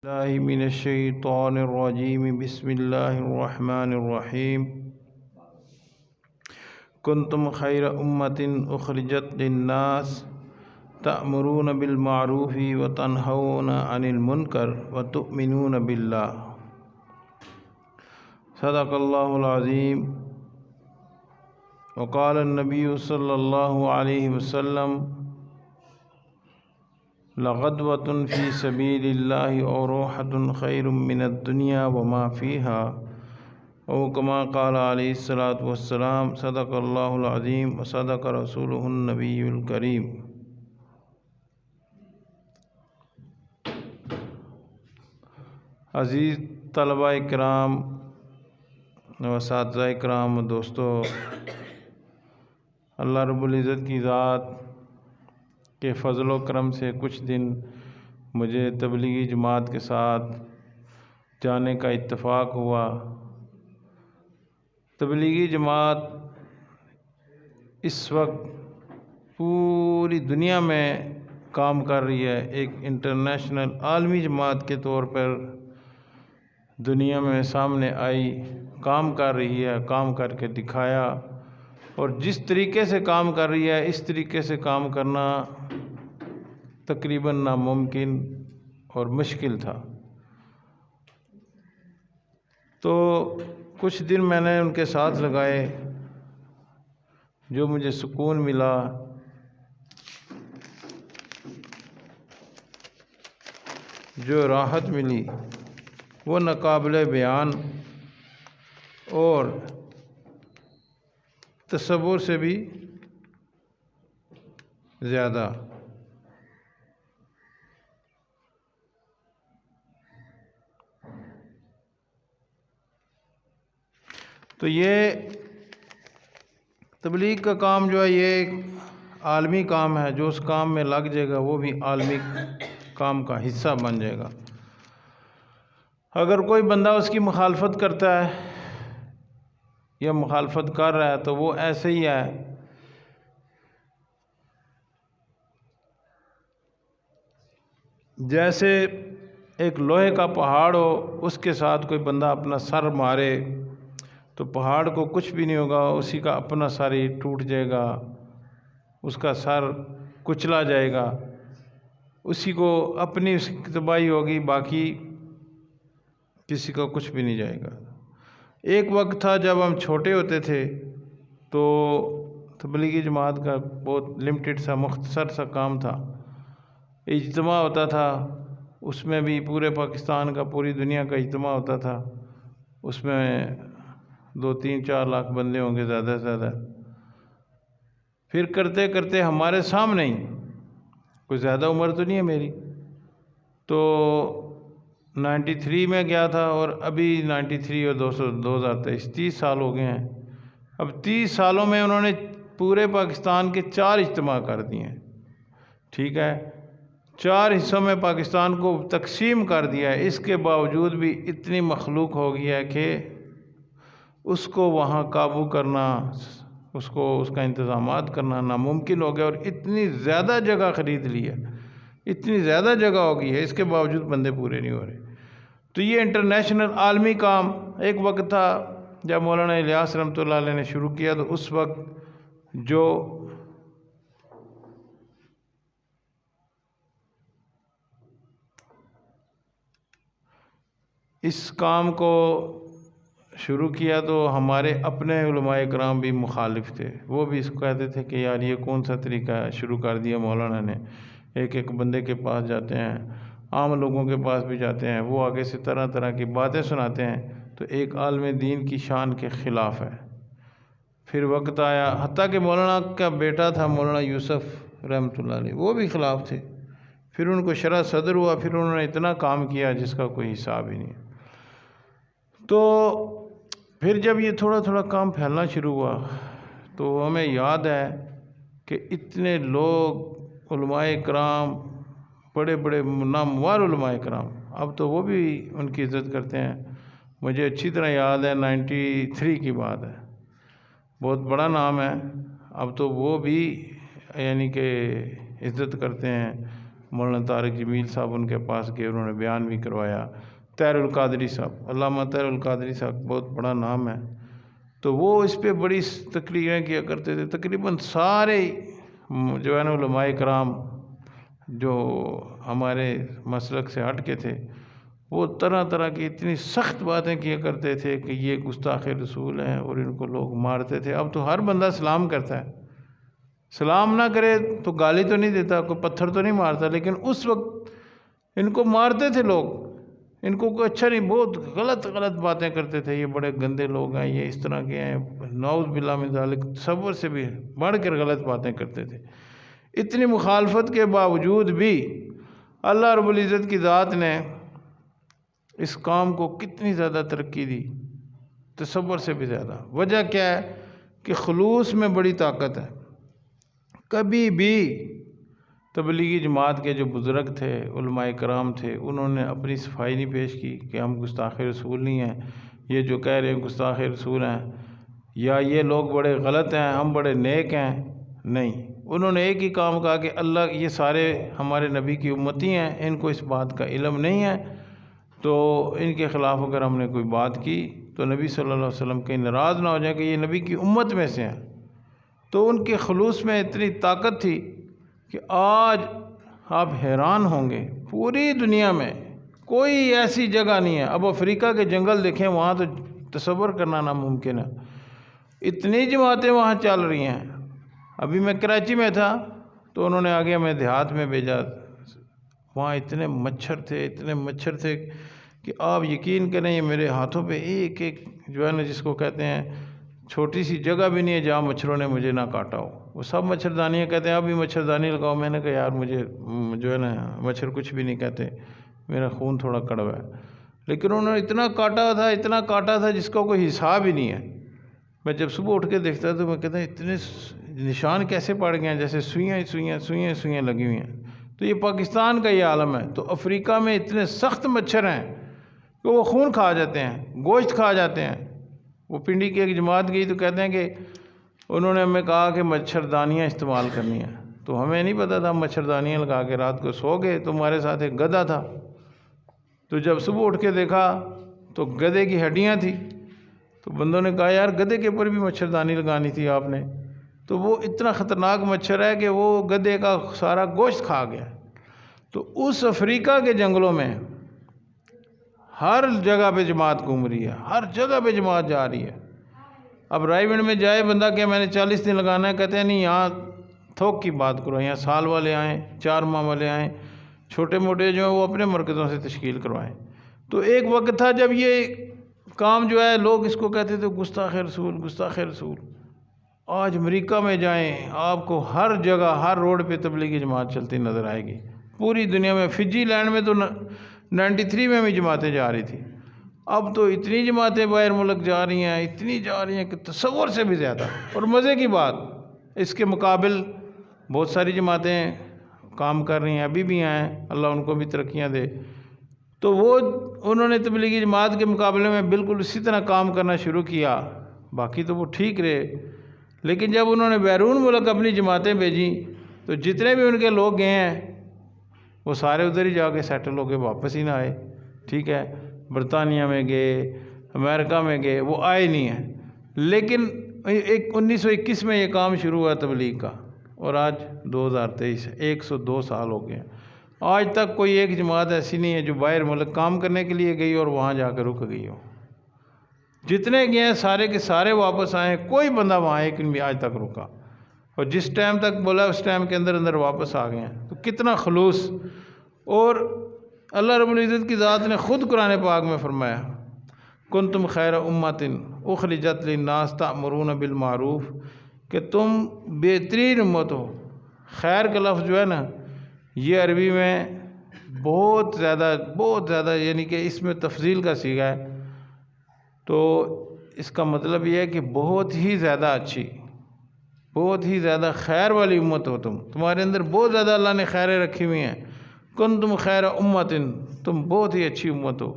الله من الشيطان الرجيم بسم الله الرحمن الرحيم كنتم خير أمة أخرجت للناس تأمرون بالمعروف وتنهون عن المنكر وتؤمنون بالله صدق الله العظيم وقال النبي صلى الله عليه وسلم لغدوة في سبيل الله أو روحة خير من الدنيا وما فيها أو كما قال عليه الصلاة والسلام صدق الله العظيم وصدق رسوله النبي الكريم۔ عزیز طلبہ کرام و اساتذہ کرام و دوستو، اللہ رب العزت کی ذات کے فضل و کرم سے کچھ دن مجھے تبلیغی جماعت کے ساتھ جانے کا اتفاق ہوا۔ تبلیغی جماعت اس وقت پوری دنیا میں کام کر رہی ہے، ایک انٹرنیشنل عالمی جماعت کے طور پر دنیا میں سامنے آئی، کام کر رہی ہے، کام کر کے دکھایا، اور جس طریقے سے کام کر رہی ہے اس طریقے سے کام کرنا تقریباً ناممکن اور مشکل تھا۔ تو کچھ دن میں نے ان کے ساتھ لگائے، جو مجھے سکون ملا، جو راحت ملی وہ ناقابل بیان اور تصور سے بھی زیادہ۔ تو یہ تبلیغ کا کام جو ہے یہ ایک عالمی کام ہے، جو اس کام میں لگ جائے گا وہ بھی عالمی کام کا حصہ بن جائے گا۔ اگر کوئی بندہ اس کی مخالفت کرتا ہے یا مخالفت کر رہا ہے تو وہ ایسے ہی ہے جیسے ایک لوہے کا پہاڑ ہو، اس کے ساتھ کوئی بندہ اپنا سر مارے تو پہاڑ کو کچھ بھی نہیں ہوگا، اسی کا اپنا سر ہی ٹوٹ جائے گا، اس کا سر کچلا جائے گا، اسی کو اپنی تباہی ہوگی، باقی کسی کو کچھ بھی نہیں جائے گا۔ ایک وقت تھا جب ہم چھوٹے ہوتے تھے تو تبلیغی جماعت کا بہت لمیٹڈ سا مختصر سا کام تھا، اجتماع ہوتا تھا، اس میں بھی پورے پاکستان کا، پوری دنیا کا اجتماع ہوتا تھا، اس میں 2-3-4 لاکھ بندے ہوں گے زیادہ سے زیادہ۔ پھر کرتے کرتے ہمارے سامنے ہی، کوئی زیادہ عمر تو نہیں ہے میری، تو 93 میں گیا تھا اور ابھی 93 اور 2023 30 سال ہو گئے ہیں۔ اب 30 سالوں میں انہوں نے پورے پاکستان کے 4 اجتماع کر دیے ہیں، ٹھیک ہے، 4 حصوں میں پاکستان کو تقسیم کر دیا ہے۔ اس کے باوجود بھی اتنی مخلوق ہو گئی ہے کہ اس کو وہاں قابو کرنا، اس کا انتظامات کرنا ناممکن ہو گیا، اور اتنی زیادہ جگہ خرید لی ہے، اتنی زیادہ جگہ ہو گئی ہے، اس کے باوجود بندے پورے نہیں ہو رہے۔ تو یہ انٹرنیشنل عالمی کام ایک وقت تھا جب مولانا الیاس رحمۃ اللہ علیہ نے شروع کیا، تو اس وقت جو اس کام کو شروع کیا تو ہمارے اپنے علماء کرام بھی مخالف تھے، وہ بھی اس کو کہتے تھے کہ یار یہ کون سا طریقہ شروع کر دیا مولانا نے، ایک ایک بندے کے پاس جاتے ہیں، عام لوگوں کے پاس بھی جاتے ہیں، وہ آگے سے طرح طرح کی باتیں سناتے ہیں، تو ایک عالم دین کی شان کے خلاف ہے۔ پھر وقت آیا، حتیٰ کہ مولانا کا بیٹا تھا مولانا یوسف رحمۃ اللہ علیہ، وہ بھی خلاف تھے، پھر ان کو شرح صدر ہوا، پھر انہوں نے اتنا کام کیا جس کا کوئی حساب ہی نہیں۔ تو پھر جب یہ تھوڑا تھوڑا کام پھیلنا شروع ہوا تو ہمیں یاد ہے کہ اتنے لوگ، علماء کرام، بڑے بڑے نامور علماء کرام، اب تو وہ بھی ان کی عزت کرتے ہیں۔ مجھے اچھی طرح یاد ہے 93 کی بات ہے، بہت بڑا نام ہے، اب تو وہ بھی یعنی کہ عزت کرتے ہیں، مولانا طارق جمیل صاحب ان کے پاس گئے، انہوں نے بیان بھی کروایا۔ طاہر القادری صاحب، علامہ طاہر القادری صاحب بہت بڑا نام ہے، تو وہ اس پہ بڑی تقریریں کیا کرتے تھے۔ تقریباً سارے جو ہے نا علماء کرام جو ہمارے مسلک سے ہٹ کے تھے، وہ طرح طرح کی اتنی سخت باتیں کیا کرتے تھے کہ یہ گستاخ رسول ہیں اور ان کو لوگ مارتے تھے۔ اب تو ہر بندہ سلام کرتا ہے، سلام نہ کرے تو گالی تو نہیں دیتا، کوئی پتھر تو نہیں مارتا، لیکن اس وقت ان کو مارتے تھے لوگ، ان کو کوئی اچھا نہیں، بہت غلط باتیں کرتے تھے، یہ بڑے گندے لوگ ہیں، یہ اس طرح کے ہیں، نعوذ باللہ من ذالک، تصور سے بھی بڑھ کر غلط باتیں کرتے تھے۔ اتنی مخالفت کے باوجود بھی اللہ رب العزت کی ذات نے اس کام کو کتنی زیادہ ترقی دی، تصور سے بھی زیادہ۔ وجہ کیا ہے کہ خلوص میں بڑی طاقت ہے۔ کبھی بھی تبلیغی جماعت کے جو بزرگ تھے، علماء کرام تھے، انہوں نے اپنی صفائی نہیں پیش کی کہ ہم گستاخ رسول نہیں ہیں، یہ جو کہہ رہے ہیں گستاخ رسول ہیں، یا یہ لوگ بڑے غلط ہیں، ہم بڑے نیک ہیں۔ نہیں، انہوں نے ایک ہی کام کہا کہ اللہ، یہ سارے ہمارے نبی کی امتی ہیں، ان کو اس بات کا علم نہیں ہے، تو ان کے خلاف اگر ہم نے کوئی بات کی تو نبی صلی اللہ علیہ وسلم کہیں ناراض نہ ہو جائیں کہ یہ نبی کی امت میں سے ہیں۔ تو ان کے خلوص میں اتنی طاقت تھی کہ آج آپ حیران ہوں گے، پوری دنیا میں کوئی ایسی جگہ نہیں ہے۔ اب افریقہ کے جنگل دیکھیں، وہاں تو تصور کرنا ناممکن ہے، اتنی جماعتیں وہاں چل رہی ہیں۔ ابھی میں کراچی میں تھا تو انہوں نے آگے ہمیں دیہات میں بھیجا، وہاں اتنے مچھر تھے کہ آپ یقین کریں، یہ میرے ہاتھوں پہ ایک ایک جو ہے نا، جس کو کہتے ہیں چھوٹی سی جگہ بھی نہیں ہے جہاں مچھروں نے مجھے نہ کاٹا ہو، وہ سب مچھردانیاں کہتے ہیں، ابھی مچھردانی لگاؤ۔ میں نے کہا یار مجھے جو ہے نا مچھر کچھ بھی نہیں کہتے، میرا خون تھوڑا کڑوا ہے، لیکن انہوں نے اتنا کاٹا تھا جس کا کوئی حساب ہی نہیں ہے۔ میں جب صبح اٹھ کے دیکھتا تو میں کہتا ہوں اتنے نشان کیسے پڑ گئے ہیں، جیسے سوئیاں لگی ہوئی ہیں۔ تو یہ پاکستان کا یہ عالم ہے، تو افریقہ میں اتنے سخت مچھر ہیں کہ وہ خون کھا جاتے ہیں، گوشت کھا جاتے ہیں۔ وہ پنڈی کی ایک جماعت گئی تو کہتے ہیں کہ انہوں نے ہمیں کہا کہ مچھردانیاں استعمال کرنی ہیں، تو ہمیں نہیں پتہ تھا، مچھردانیاں لگا کے رات کو سو گئے۔ تو ہمارے ساتھ ایک گدھا تھا، تو جب صبح اٹھ کے دیکھا تو گدھے کی ہڈیاں تھیں، تو بندوں نے کہا یار گدھے کے اوپر بھی مچھردانی لگانی تھی آپ نے، تو وہ اتنا خطرناک مچھر ہے کہ وہ گدھے کا سارا گوشت کھا گیا۔ تو اس افریقہ کے جنگلوں میں ہر جگہ پہ جماعت گھوم رہی ہے، ہر جگہ پہ جماعت جا رہی ہے۔ اب رائے ونڈ میں جائے بندہ کہ میں نے 40 دن لگانا ہے، کہتے ہیں نہیں، یہاں تھوک کی بات کرو، یہاں سال والے آئیں، 4 ماہ والے آئیں، چھوٹے موٹے جو ہیں وہ اپنے مرکزوں سے تشکیل کروائیں۔ تو ایک وقت تھا جب یہ کام جو ہے لوگ اس کو کہتے تھے گستاخ رسول۔ آج امریکہ میں جائیں، آپ کو ہر جگہ ہر روڈ پہ تبلیغی جماعت چلتی نظر آئے گی، پوری دنیا میں۔ فجی لینڈ میں تو 93 میں بھی جماعتیں جا رہی تھی، اب تو اتنی جماعتیں باہر ملک جا رہی ہیں، اتنی جا رہی ہیں کہ تصور سے بھی زیادہ۔ اور مزے کی بات، اس کے مقابل بہت ساری جماعتیں کام کر رہی ہیں، ابھی بھی ہیں، اللہ ان کو بھی ترقیاں دے۔ تو انہوں نے تبلیغی جماعت کے مقابلے میں بالکل اسی طرح کام کرنا شروع کیا، باقی تو وہ ٹھیک رہے، لیکن جب انہوں نے بیرون ملک اپنی جماعتیں بھیجیں تو جتنے بھی ان کے لوگ گئے ہیں وہ سارے ادھر ہی جا کے سیٹل ہو کے واپس ہی نہ آئے، ٹھیک ہے، برطانیہ میں گئے، امریکہ میں گئے، وہ آئے نہیں ہیں۔ لیکن 1921 میں یہ کام شروع ہوا تبلیغ کا، اور آج 2023 102 سال ہو گئے ہیں۔ آج تک کوئی ایک جماعت ایسی نہیں ہے جو باہر ملک کام کرنے کے لیے گئی اور وہاں جا کے رک گئی ہو۔ جتنے گئے ہیں سارے کے سارے واپس آئے، کوئی بندہ وہاں ایک بھی آج تک رکا، اور جس ٹائم تک بولا اس ٹائم کے اندر واپس آ گئے ہیں۔ تو کتنا خلوص! اور اللہ رب العزت کی ذات نے خود قرآن پاک میں فرمایا، کنتم خیر امت اخرجت للناس تأمرون بالمعروف، کہ تم بہترین امت ہو۔ خیر کا لفظ جو ہے نا، یہ عربی میں بہت زیادہ یعنی کہ اس میں تفضیل کا صیغہ ہے، تو اس کا مطلب یہ ہے کہ بہت ہی زیادہ اچھی، بہت ہی زیادہ خیر والی امت ہو تمہارے اندر بہت زیادہ اللہ نے خیریں رکھی ہوئی ہیں۔ کنتم خیر امت، تم بہت ہی اچھی امت ہو،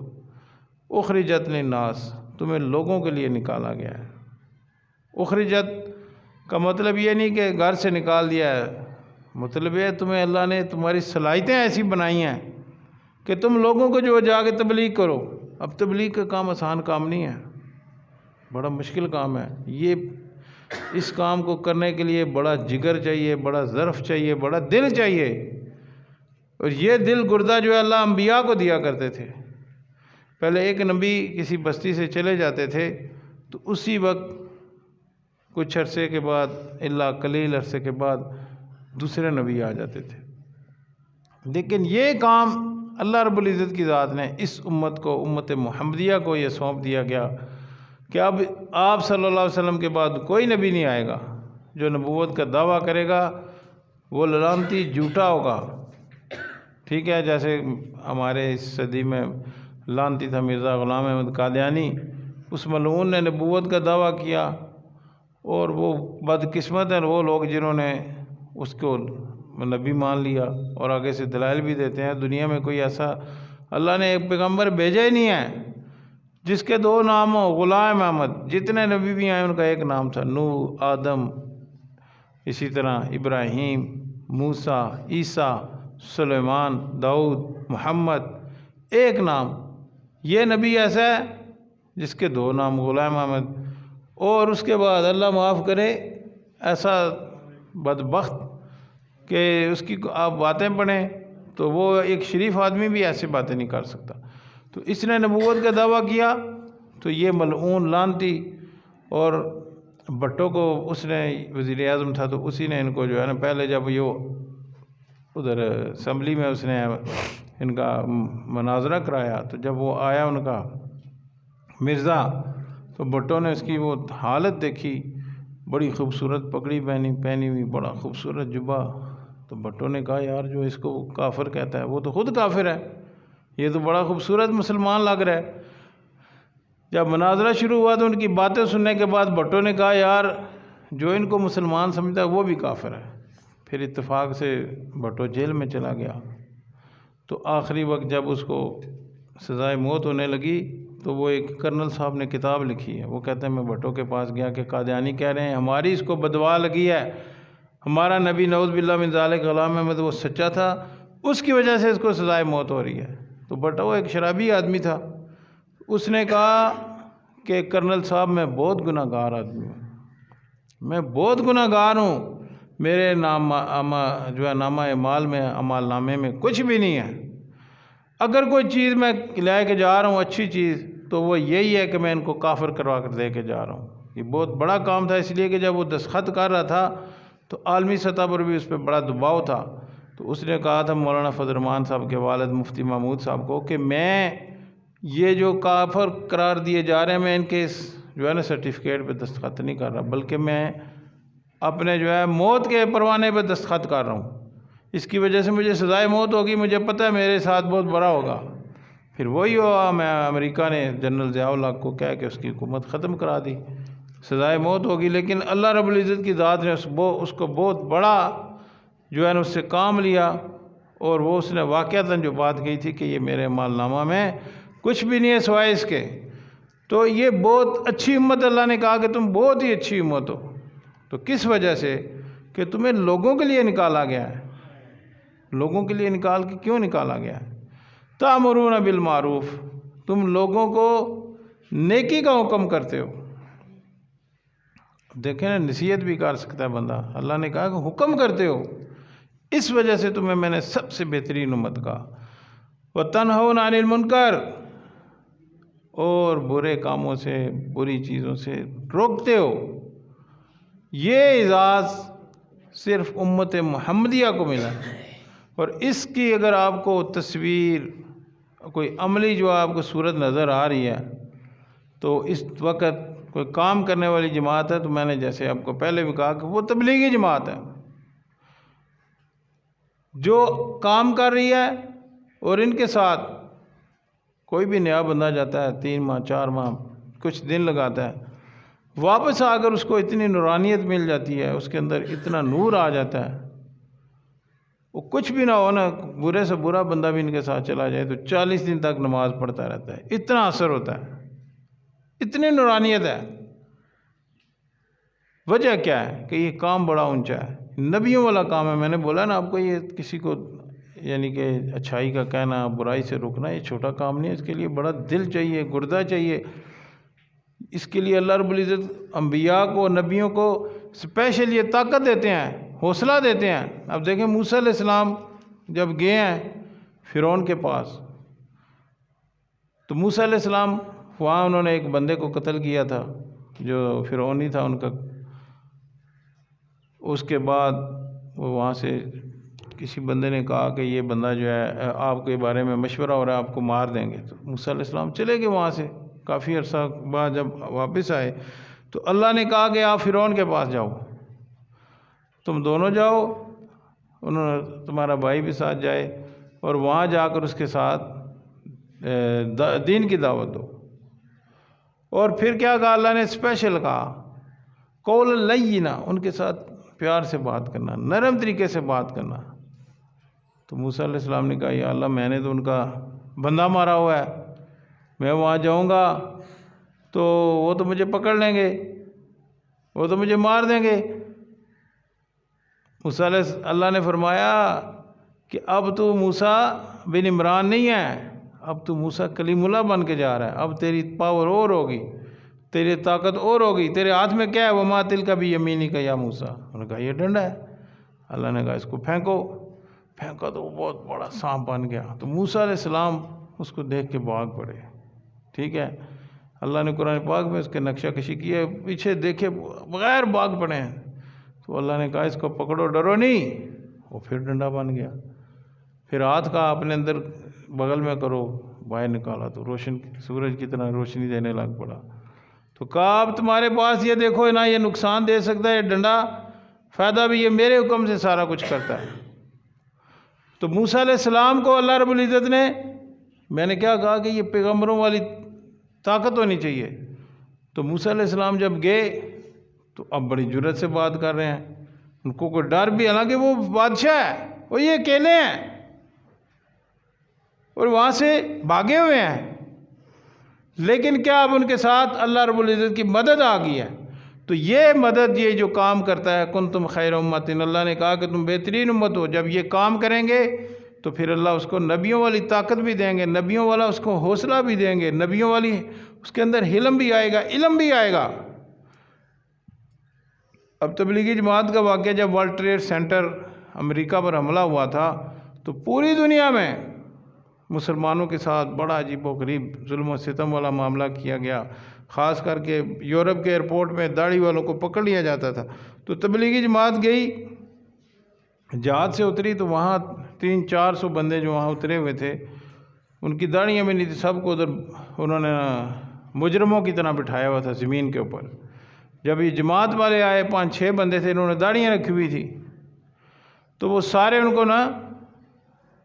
اخرجت للناس، تمہیں لوگوں کے لیے نکالا گیا ہے۔ اخرجت کا مطلب یہ نہیں کہ گھر سے نکال دیا ہے، مطلب یہ تمہیں اللہ نے تمہاری صلاحیتیں ایسی بنائی ہیں کہ تم لوگوں کو جو جا کے تبلیغ کرو. اب تبلیغ کا کام آسان کام نہیں ہے، بڑا مشکل کام ہے. اس کام کو کرنے کے لیے بڑا جگر چاہیے، بڑا ظرف چاہیے، بڑا دل چاہیے. اور یہ دل گردہ جو ہے اللہ انبیاء کو دیا کرتے تھے. پہلے ایک نبی کسی بستی سے چلے جاتے تھے تو اسی وقت کچھ عرصے کے بعد، اللہ قلیل عرصے کے بعد دوسرے نبی آ جاتے تھے. لیکن یہ کام اللہ رب العزت کی ذات نے اس امت کو، امت محمدیہ کو یہ سونپ دیا گیا کہ اب آپ صلی اللہ علیہ وسلم کے بعد کوئی نبی نہیں آئے گا. جو نبوت کا دعویٰ کرے گا وہ لعنتی جھوٹا ہوگا. ٹھیک ہے، جیسے ہمارے اس صدی میں لعنتی تھا مرزا غلام احمد قادیانی. اس ملعون نے نبوت کا دعویٰ کیا، اور وہ بدقسمت ہیں وہ لوگ جنہوں نے اس کو نبی مان لیا، اور آگے سے دلائل بھی دیتے ہیں. دنیا میں کوئی ایسا اللہ نے ایک پیغمبر بھیجا ہی نہیں ہے جس کے دو نام ہو. غلام احمد، جتنے نبی بھی آئے ان کا ایک نام تھا، نوح، آدم، اسی طرح ابراہیم، موسیٰ، عیسیٰ، سلیمان، داؤد، محمد، ایک نام. یہ نبی ایسا ہے جس کے دو نام، غلام احمد. اور اس کے بعد اللہ معاف کرے ایسا بدبخت کہ اس کی آپ باتیں پڑھیں تو وہ ایک شریف آدمی بھی ایسی باتیں نہیں کر سکتا. تو اس نے نبوت کا دعویٰ کیا تو یہ ملعون لعنتی، اور بھٹو کو اس نے وزیر اعظم تھا تو اسی نے ان کو جو ہے نا، پہلے جب یہ ادھر اسمبلی میں اس نے ان کا مناظرہ کرایا تو جب وہ آیا ان کا مرزا، تو بھٹو نے اس کی وہ حالت دیکھی، بڑی خوبصورت پگڑی پہنی ہوئی، بڑا خوبصورت جبہ. تو بھٹو نے کہا یار جو اس کو کافر کہتا ہے وہ تو خود کافر ہے، یہ تو بڑا خوبصورت مسلمان لگ رہا ہے. جب مناظرہ شروع ہوا تو ان کی باتیں سننے کے بعد بھٹو نے کہا یار جو ان کو مسلمان سمجھتا ہے وہ بھی کافر ہے. پھر اتفاق سے بھٹو جیل میں چلا گیا. تو آخری وقت جب اس کو سزائے موت ہونے لگی تو وہ ایک کرنل صاحب نے کتاب لکھی ہے. وہ کہتے ہیں میں بھٹو کے پاس گیا کہ قادیانی کہہ رہے ہیں ہماری اس کو بدوا لگی ہے، ہمارا نبی نعوذ باللہ من ذالک غلام احمد وہ سچا تھا، اس کی وجہ سے اس کو سزائے موت ہو رہی ہے. تو بھٹو ایک شرابی آدمی تھا. اس نے کہا کہ کرنل صاحب میں بہت گناہ گار آدمی ہوں، میں بہت گناہ گار ہوں، میرے جو ہے نامہ اعمال میں، اعمال نامے میں کچھ بھی نہیں ہے. اگر کوئی چیز میں لے کے جا رہا ہوں اچھی چیز تو وہ یہی ہے کہ میں ان کو کافر کروا کر دے کے جا رہا ہوں. یہ بہت بڑا کام تھا، اس لیے کہ جب وہ دستخط کر رہا تھا تو عالمی سطح پر بھی اس پہ بڑا دباؤ تھا. تو اس نے کہا تھا مولانا فضل الرحمان صاحب کے والد مفتی محمود صاحب کو کہ میں یہ جو کافر قرار دیے جا رہے ہیں میں ان کے اس جو ہے نا سرٹیفکیٹ پہ دستخط نہیں کر رہا، بلکہ میں اپنے جو ہے موت کے پروانے پہ دستخط کر رہا ہوں. اس کی وجہ سے مجھے سزائے موت ہوگی، مجھے پتہ ہے میرے ساتھ بہت بڑا ہوگا. پھر وہی ہوا، میں امریکہ نے جنرل ضیاء الحق کو کہہ کے اس کی حکومت ختم کرا دی، سزائے موت ہوگی. لیکن اللہ رب العزت کی ذات نے اس کو بہت بڑا جو ہے نا اس سے کام لیا، اور وہ اس نے واقعتاً جو بات کہی تھی کہ یہ میرے مال نامہ میں کچھ بھی نہیں ہے سوائے اس کے. تو یہ بہت اچھی امت، اللہ نے کہا کہ تم بہت ہی اچھی امت ہو. تو کس وجہ سے؟ کہ تمہیں لوگوں کے لیے نکالا گیا ہے. لوگوں کے لیے نکال کے کیوں نکالا گیا ہے؟ تأمرون بالمعروف، تم لوگوں کو نیکی کا حکم کرتے ہو. دیکھیں نا، نصیحت بھی کر سکتا ہے بندہ، اللہ نے کہا کہ حکم کرتے ہو، اس وجہ سے تمہیں میں نے سب سے بہترین امت کہا. وتنہون عن المنکر، اور برے کاموں سے، بری چیزوں سے روکتے ہو. یہ اعزاز صرف امت محمدیہ کو ملا. اور اس کی اگر آپ کو تصویر، کوئی عملی جو آپ کو صورت نظر آ رہی ہے تو اس وقت کوئی کام کرنے والی جماعت ہے تو میں نے جیسے آپ کو پہلے بھی کہا کہ وہ تبلیغی جماعت ہے جو کام کر رہی ہے. اور ان کے ساتھ کوئی بھی نیا بندہ جاتا ہے 3 ماہ 4 ماہ کچھ دن لگاتا ہے، واپس آ کر اس کو اتنی نورانیت مل جاتی ہے، اس کے اندر اتنا نور آ جاتا ہے. وہ کچھ بھی نہ ہو نا، برے سے برا بندہ بھی ان کے ساتھ چلا جائے تو 40 دن تک نماز پڑھتا رہتا ہے، اتنا اثر ہوتا ہے، اتنی نورانیت ہے. وجہ کیا ہے؟ کہ یہ کام بڑا اونچا ہے. نبیوں والا کام ہے. میں نے بولا نا آپ کو، یہ کسی کو یعنی کہ اچھائی کا کہنا، برائی سے روکنا، یہ چھوٹا کام نہیں ہے. اس کے لیے بڑا دل چاہیے، گردہ چاہیے. اس کے لیے اللہ رب العزت انبیاء کو، نبیوں کو اسپیشل یہ طاقت دیتے ہیں، حوصلہ دیتے ہیں. اب دیکھیں موسیٰ علیہ السلام جب گئے ہیں فرعون کے پاس، تو موسیٰ علیہ السلام وہاں انہوں نے ایک بندے کو قتل کیا تھا جو فرعونی تھا ان کا. اس کے بعد وہ وہاں سے کسی بندے نے کہا کہ یہ بندہ جو ہے آپ کے بارے میں مشورہ ہو رہا ہے، آپ کو مار دیں گے. تو موسیٰ علیہ السلام چلے گئے وہاں سے. کافی عرصہ بعد جب واپس آئے تو اللہ نے کہا کہ آپ فرعون کے پاس جاؤ، تم دونوں جاؤ، انہوں نے تمہارا بھائی بھی ساتھ جائے، اور وہاں جا کر اس کے ساتھ دین کی دعوت دو. اور پھر کیا کہا اللہ نے؟ اسپیشل کہا قول لینا، ان کے ساتھ پیار سے بات کرنا، نرم طریقے سے بات کرنا. تو موسیٰ علیہ السلام نے کہا یا اللہ میں نے تو ان کا بندہ مارا ہوا ہے، میں وہاں جاؤں گا تو وہ تو مجھے پکڑ لیں گے، وہ تو مجھے مار دیں گے. اللہ نے فرمایا کہ اب تو موسیٰ بن عمران نہیں ہے، اب تو موسیٰ کلیم اللہ بن کے جا رہا ہے. اب تیری پاور اور ہوگی، تیری طاقت اور ہوگی. تیرے ہاتھ میں کیا ہے؟ وما تلک بیمینک یا موسیٰ. انہوں نے کہا یہ ڈنڈا ہے. اللہ نے کہا اس کو پھینکو. پھینکا تو وہ بہت بڑا سانپ بن گیا. تو موسیٰ علیہ السلام اس کو دیکھ کے بھاگ پڑے. ٹھیک ہے، اللہ نے قرآن پاک میں اس کے نقشہ کشی کی ہے، پیچھے دیکھے بغیر بھاگ پڑے ہیں. تو اللہ نے کہا اس کو پکڑو، ڈرو نہیں. وہ پھر ڈنڈا بن گیا. پھر ہاتھ کا اپنے اندر بغل میں کرو، باہر نکالا تو روشن سورج کی طرح روشنی دینے لگ پڑا. تو کہا اب تمہارے پاس یہ دیکھو نا، یہ نقصان دے سکتا ہے یہ ڈنڈا، فائدہ بھی یہ میرے حکم سے سارا کچھ کرتا ہے. تو موسیٰ علیہ السلام کو اللہ رب العزت نے، میں نے کیا کہا کہ یہ پیغمبروں والی طاقت ہونی چاہیے. تو موسیٰ علیہ السلام جب گئے تو اب بڑی جرأت سے بات کر رہے ہیں، ان کو کوئی ڈر بھی، حالانکہ وہ بادشاہ ہے، وہ یہ اکیلے ہیں اور وہاں سے بھاگے ہوئے ہیں. لیکن کیا اب ان کے ساتھ اللہ رب العزت کی مدد آ گئی ہے. تو یہ مدد، یہ جو کام کرتا ہے کنتم خیر امت، اللہ نے کہا کہ تم بہترین امت ہو. جب یہ کام کریں گے تو پھر اللہ اس کو نبیوں والی طاقت بھی دیں گے، نبیوں والا اس کو حوصلہ بھی دیں گے، نبیوں والی اس کے اندر حلم بھی آئے گا، علم بھی آئے گا. اب تبلیغی جماعت کا واقعہ، جب ورلڈ ٹریڈ سینٹر امریکہ پر حملہ ہوا تھا تو پوری دنیا میں مسلمانوں کے ساتھ بڑا عجیب و غریب ظلم و ستم والا معاملہ کیا گیا. خاص کر کے یورپ کے ایئرپورٹ میں داڑھی والوں کو پکڑ لیا جاتا تھا. تو تبلیغی جماعت گئی، جہاز سے اتری تو وہاں 300-400 بندے جو وہاں اترے ہوئے تھے، ان کی داڑھیاں بھی نہیں تھی، سب کو ادھر انہوں نے مجرموں کی طرح بٹھایا ہوا تھا زمین کے اوپر. جب یہ جماعت والے آئے، 5-6 بندے تھے، انہوں نے داڑھیاں رکھی ہوئی تھی، تو وہ سارے ان کو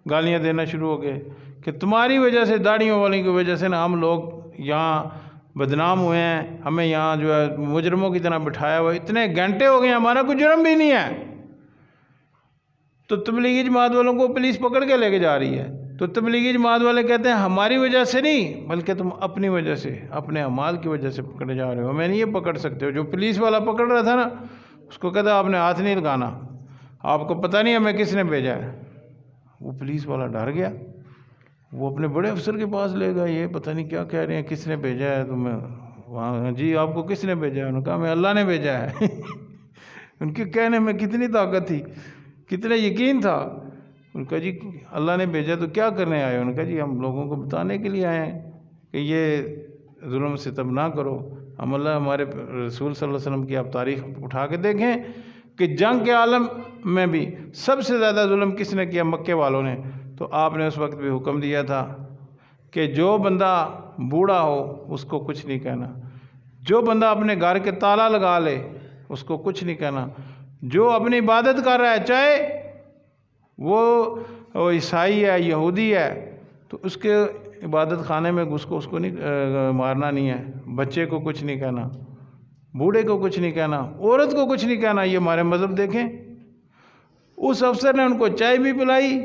گالیاں دینا شروع ہو گئے کہ تمہاری وجہ سے، داڑھیوں والوں کی وجہ سے ہم لوگ یہاں بدنام ہوئے ہیں، ہمیں یہاں جو ہے مجرموں کی طرح بٹھایا ہوا ہے، اتنے گھنٹے ہو گئے ہمارا کوئی جرم بھی نہیں ہے. تو تبلیغی جماعت والوں کو پولیس پکڑ کے لے کے جا رہی ہے. تو تبلیغی جماعت والے کہتے ہیں ہماری وجہ سے نہیں، بلکہ تم اپنی وجہ سے، اپنے اعمال کی وجہ سے پکڑے جا رہے ہو، ہمیں نہیں یہ پکڑ سکتے ہو. جو پولیس والا پکڑ رہا تھا نا، اس کو کہتا آپ نے ہاتھ نہیں لگانا، آپ کو پتہ نہیں ہمیں کس نے بھیجا ہے. وہ پولیس والا ڈر گیا، وہ اپنے بڑے افسر کے پاس لے گا، یہ پتہ نہیں کیا کہہ رہے ہیں، کس نے بھیجا ہے تمہیں وہاں؟ جی آپ کو کس نے بھیجا ہے؟ انہوں نے کہا ہمیں اللہ نے بھیجا ہے. ان کے کہنے میں کتنی طاقت تھی، کتنا یقین تھا. ان کا جی اللہ نے بھیجا تو کیا کرنے آئے؟ ان کا جی ہم لوگوں کو بتانے کے لیے آئے ہیں کہ یہ ظلم ستم نہ کرو. ہم اللہ، ہمارے رسول صلی اللہ علیہ وسلم کی آپ تاریخ اٹھا کے دیکھیں کہ جنگ کے عالم میں بھی سب سے زیادہ ظلم کس نے کیا؟ مکے والوں نے. تو آپ نے اس وقت بھی حکم دیا تھا کہ جو بندہ بوڑھا ہو اس کو کچھ نہیں کہنا، جو بندہ اپنے گھر کے تالا لگا لے اس کو کچھ نہیں کہنا، جو اپنی عبادت کر رہا ہے، چاہے وہ عیسائی ہے، یہودی ہے، تو اس کے عبادت خانے میں گھس کو اس کو نہیں مارنا نہیں ہے. بچے کو کچھ نہیں کہنا، بوڑھے کو کچھ نہیں کہنا، عورت کو کچھ نہیں کہنا. یہ ہمارے مذہب دیکھیں. اس افسر نے ان کو چائے بھی پلائی،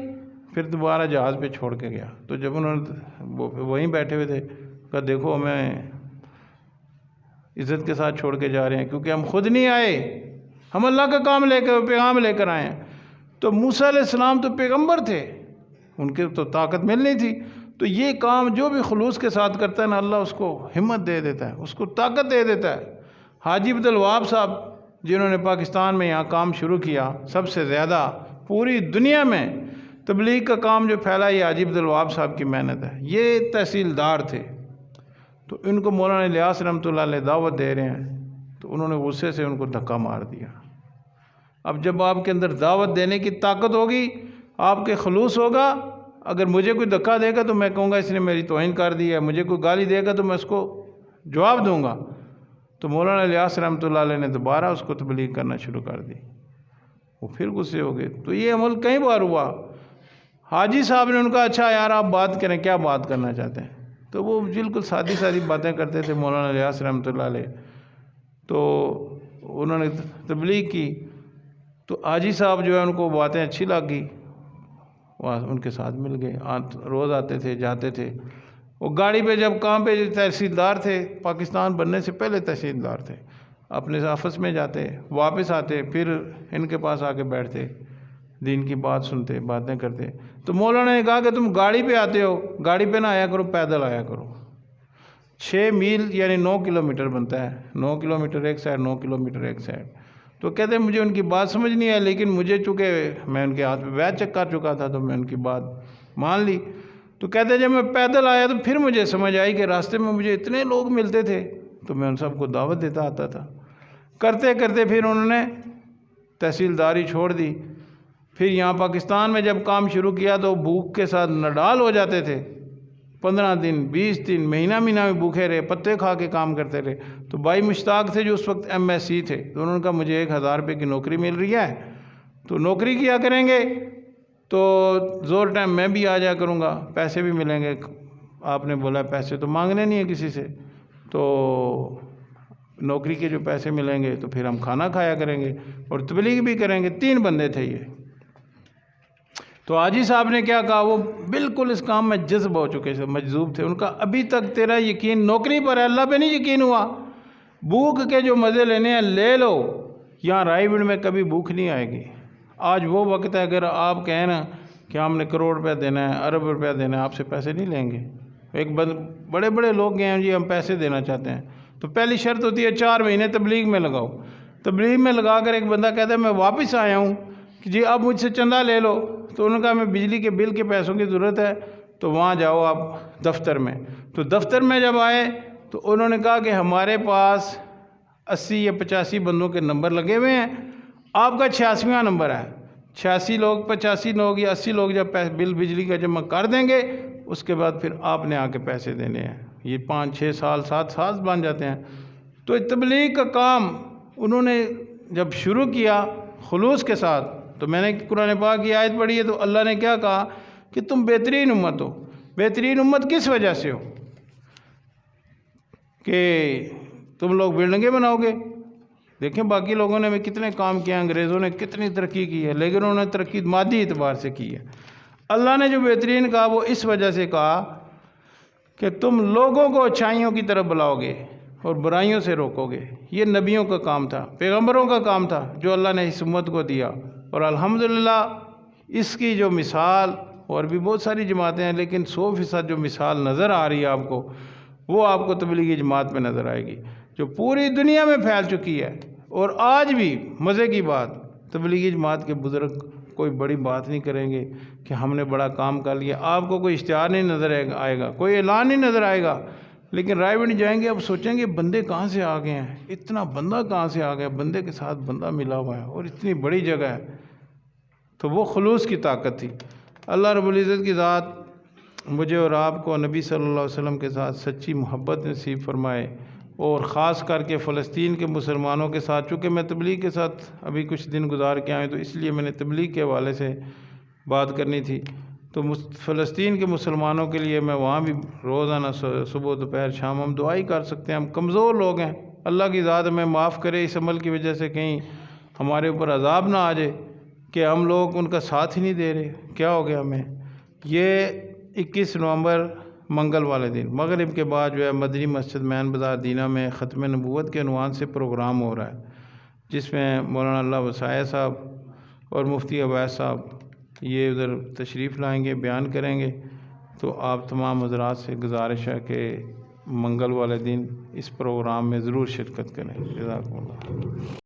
پھر دوبارہ جہاز پہ چھوڑ کے گیا. تو جب انہوں نے وہیں بیٹھے ہوئے تھے، کہا دیکھو ہمیں عزت کے ساتھ چھوڑ کے جا رہے ہیں، کیونکہ ہم خود نہیں آئے، ہم اللہ کا کام لے کر پیغام لے کر آئے ہیں۔ تو موسیٰ علیہ السلام تو پیغمبر تھے، ان کے تو طاقت ملنی تھی، تو یہ کام جو بھی خلوص کے ساتھ کرتا ہے نا، اللہ اس کو ہمت دے دیتا ہے، اس کو طاقت دے دیتا ہے۔ حاجی عبدالوہاب صاحب جنہوں نے پاکستان میں یہاں کام شروع کیا، سب سے زیادہ پوری دنیا میں تبلیغ کا کام جو پھیلا، یہ حاجی عبدالوہاب صاحب کی محنت ہے۔ یہ تحصیلدار تھے، تو ان کو مولانا الیاس رحمۃ اللہ علیہ دعوت دے رہے ہیں، تو انہوں نے غصے سے ان کو دھکا مار دیا۔ اب جب آپ کے اندر دعوت دینے کی طاقت ہوگی، آپ کے خلوص ہوگا، اگر مجھے کوئی دھکا دے گا تو میں کہوں گا اس نے میری توہین کر دی ہے، مجھے کوئی گالی دے گا تو میں اس کو جواب دوں گا۔ تو مولانا الیاس رحمۃ اللہ علیہ نے دوبارہ اس کو تبلیغ کرنا شروع کر دی، وہ پھر غصے ہو گئے۔ تو یہ عمل کئی بار ہوا۔ حاجی صاحب نے ان کا اچھا یار آپ بات کریں، کیا بات کرنا چاہتے ہیں؟ تو وہ بالکل سادی سادی باتیں کرتے تھے مولانا الیاس رحمۃ اللہ علیہ۔ تو انہوں نے تبلیغ کی، تو حاجی صاحب جو ہے ان کو باتیں اچھی لگ گئی، وہاں ان کے ساتھ مل گئے، روز آتے تھے جاتے تھے۔ وہ گاڑی پہ جب کام پہ تحصیلدار تھے، پاکستان بننے سے پہلے تحصیلدار تھے، اپنے آفس میں جاتے، واپس آتے، پھر ان کے پاس آ کے بیٹھتے، دین کی بات سنتے، باتیں کرتے۔ تو مولانا نے کہا کہ تم گاڑی پہ آتے ہو، گاڑی پہ نہ آیا کرو، پیدل آیا کرو۔ 6 میل یعنی 9 کلومیٹر بنتا ہے، 9 کلومیٹر ایک سائڈ، 9 کلومیٹر ایک سائڈ۔ تو کہتے ہیں مجھے ان کی بات سمجھ نہیں آئی، لیکن مجھے چونکہ میں ان کے ہاتھ پہ بیعت چیک کر چکا تھا تو میں ان کی بات مان لی۔ تو کہتے ہیں جب میں پیدل آیا تو پھر مجھے سمجھ آئی کہ راستے میں مجھے اتنے لوگ ملتے تھے، تو میں ان سب کو دعوت دیتا آتا تھا۔ کرتے کرتے پھر انہوں نے تحصیلداری چھوڑ دی۔ پھر یہاں پاکستان میں جب کام شروع کیا تو بھوک کے ساتھ نڈال ہو جاتے تھے، 15 دن 20 دن مہینہ میں بھوکے رہے، پتے کھا کے کام کرتے رہے۔ تو بھائی مشتاق تھے جو اس وقت MSc تھے، تو انہوں نے کہا مجھے 1000 روپے کی نوکری مل رہی ہے، تو نوکری کیا کریں گے، تو زور ٹائم میں بھی آ جا کروں گا، پیسے بھی ملیں گے۔ آپ نے بولا پیسے تو مانگنے نہیں ہیں کسی سے، تو نوکری کے جو پیسے ملیں گے تو پھر ہم کھانا کھایا کریں گے اور تبلیغ بھی کریں گے۔ 3 بندے تھے یہ۔ تو حاجی صاحب نے کیا کہا، وہ بالکل اس کام میں جذب ہو چکے تھے، مجذوب تھے۔ ان کا ابھی تک تیرا یقین نوکری پر ہے، اللہ پہ نہیں یقین ہوا، بھوک کے جو مزے لینے ہیں لے لو، یہاں رائے گڑھ میں کبھی بھوک نہیں آئے گی۔ آج وہ وقت ہے، اگر آپ کہیں نا کہ ہم نے کروڑ روپیہ دینا ہے، ارب روپیہ دینا ہے، آپ سے پیسے نہیں لیں گے۔ بڑے بڑے لوگ گئے ہیں جی ہم پیسے دینا چاہتے ہیں، تو پہلی شرط ہوتی ہے 4 مہینے تبلیغ میں لگاؤ۔ تبلیغ میں لگا کر ایک بندہ کہتا ہے میں واپس آیا ہوں کہ جی اب مجھ سے چندہ لے لو، تو انہوں نے کہا ہمیں بجلی کے بل کے پیسوں کی ضرورت ہے، تو وہاں جاؤ آپ دفتر میں۔ تو دفتر میں جب آئے تو انہوں نے کہا کہ ہمارے پاس 80 یا 85 بندوں کے نمبر لگے ہوئے ہیں، آپ کا 86واں نمبر ہے۔ 86 لوگ 85 لوگ یا 80 لوگ جب بل بجلی کا جمع کر دیں گے، اس کے بعد پھر آپ نے آ کے پیسے دینے ہیں۔ یہ 5 6 سال 7 سال بن جاتے ہیں۔ تو تبلیغ کا کام انہوں نے جب شروع کیا خلوص کے ساتھ، تو میں نے قرآن پاک کی آیت پڑھی ہے، تو اللہ نے کیا کہا کہ تم بہترین امت ہو۔ بہترین امت کس وجہ سے ہو؟ کہ تم لوگ بلڈنگیں بناؤ گے۔ دیکھیں باقی لوگوں نے بھی کتنے کام کیا، انگریزوں نے کتنی ترقی کی ہے، لیکن انہوں نے ترقی مادی اعتبار سے کی ہے۔ اللہ نے جو بہترین کہا وہ اس وجہ سے کہا کہ تم لوگوں کو اچھائیوں کی طرف بلاؤ گے اور برائیوں سے روکو گے۔ یہ نبیوں کا کام تھا، پیغمبروں کا کام تھا جو اللہ نے اس امت کو دیا، اور الحمدللہ اس کی جو مثال، اور بھی بہت ساری جماعتیں ہیں لیکن 100% جو مثال نظر آ رہی ہے آپ کو، وہ آپ کو تبلیغی جماعت میں نظر آئے گی، جو پوری دنیا میں پھیل چکی ہے۔ اور آج بھی مزے کی بات، تبلیغی جماعت کے بزرگ کوئی بڑی بات نہیں کریں گے کہ ہم نے بڑا کام کر لیا، آپ کو کوئی اشتہار نہیں نظر آئے گا، کوئی اعلان نہیں نظر آئے گا، لیکن رائے بڑھ جائیں گے، اب سوچیں گے بندے کہاں سے آ گئے ہیں، اتنا بندہ کہاں سے آ گیا، بندے کے ساتھ بندہ ملا ہوا ہے اور اتنی بڑی جگہ ہے۔ تو وہ خلوص کی طاقت تھی۔ اللہ رب العزت کی ذات مجھے اور آپ کو نبی صلی اللہ علیہ وسلم کے ساتھ سچی محبت نصیب فرمائے، اور خاص کر کے فلسطین کے مسلمانوں کے ساتھ، چونکہ میں تبلیغ کے ساتھ ابھی کچھ دن گزار کے آئے تو اس لیے میں نے تبلیغ کے حوالے سے بات کرنی تھی۔ تو فلسطین کے مسلمانوں کے لیے میں وہاں بھی روزانہ صبح دوپہر شام ہم دعا ہی کر سکتے ہیں۔ ہم کمزور لوگ ہیں، اللہ کی ذات ہمیں معاف کرے اس عمل کی وجہ سے کہیں ہمارے اوپر عذاب نہ آ جائے کہ ہم لوگ ان کا ساتھ ہی نہیں دے رہے۔ کیا ہو گیا ہمیں؟ یہ 21 نومبر منگل والے دن مغرب کے بعد جو ہے مدنی مسجد مین بازار دینہ میں ختم نبوت کے عنوان سے پروگرام ہو رہا ہے۔ جس میں مولانا اللہ وسائے صاحب اور مفتی عبید صاحب یہ ادھر تشریف لائیں گے، بیان کریں گے۔ تو آپ تمام حضرات سے گزارش ہے کہ منگل والے دن اس پروگرام میں ضرور شرکت کریں۔ جزاکم اللہ۔